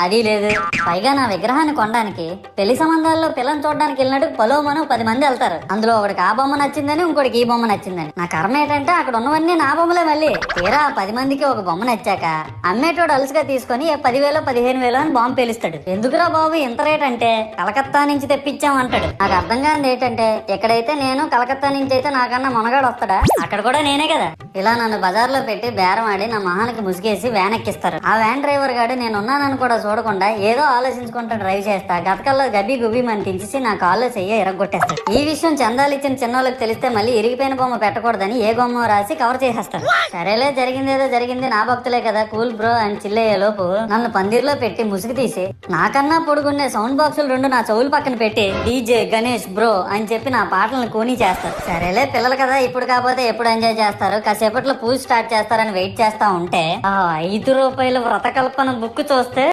అది లేదు. పైగా నా విగ్రహాన్ని కొనడానికి పెళ్లి సంబంధాల్లో పిల్లని చూడడానికి వెళ్ళినట్టు పలోమను 10 మంది వెళ్తారు. అందులో ఒకడికి ఆ బొమ్మ నచ్చిందని, ఇంకోటికి ఈ బొమ్మ నచ్చిందని. నా కర్మ ఏంటంటే అక్కడ ఉన్నవన్నీ నా బొమ్మలే. మళ్ళీ తీరా 10 మందికి ఒక బొమ్మ నచ్చాక అమ్మేటోడు అలుసుగా తీసుకొని 10,000 15,000 అని బాంబు పేలుస్తాడు. ఎందుకురా బాబు ఇంత రేట్ అంటే కలకత్తా నుంచి తెప్పించామంటాడు. నాకు అర్థం కానిది ఏంటంటే ఎక్కడైతే నేను కలకత్తా నుంచి అయితే నాకన్నా మొనగాడు వస్తాడా, అక్కడ కూడా నేనే కదా. ఇలా నన్ను బజార్లో పెట్టి బేరం ఆడి నా మొహానికి ముసుగేసి వ్యాన్ ఎక్కిస్తారు. ఆ వ్యాన్ డ్రైవర్ గాడు నేను ఉన్నానని కూడా చూడకుండా ఏదో ఆలోచించుకుంటూ డ్రైవ్ చేస్తా గతకల్లో గబ్బి గుబ్బి మని తించేసి నా కాల్లో చెయ్యి ఎరగొట్టేస్తాడు. ఈ విషయం చందాలు ఇచ్చిన చిన్నోళ్ళకి తెలిస్తే మళ్ళీ ఇరిగిపోయిన బొమ్మ పెట్టకూడదని ఏ బొమ్మ రాసి కవర్ చేసేస్తాడు. సరేలే జరిగిందేదో జరిగింది, నా భక్తులే కదా కూల్ బ్రో అని చిల్లయ్యే లోపు నన్ను పందిర్లో పెట్టి ముసుగు తీసి నాకన్నా పొడుగుండే సౌండ్ బాక్సులు 2 నా చెవులు పక్కన పెట్టి డీజే గణేష్ బ్రో అని చెప్పి నా పాటలను కూనీ చేస్తారు. సరేలే పిల్లలు కదా ఇప్పుడు కాకపోతే ఎప్పుడు ఎంజాయ్ చేస్తారు, కాసేపట్లో పూజ స్టార్ట్ చేస్తారని వెయిట్ చేస్తా ఉంటే ఆ 5 రూపాయల వ్రతకల్పన బుక్ చూస్తే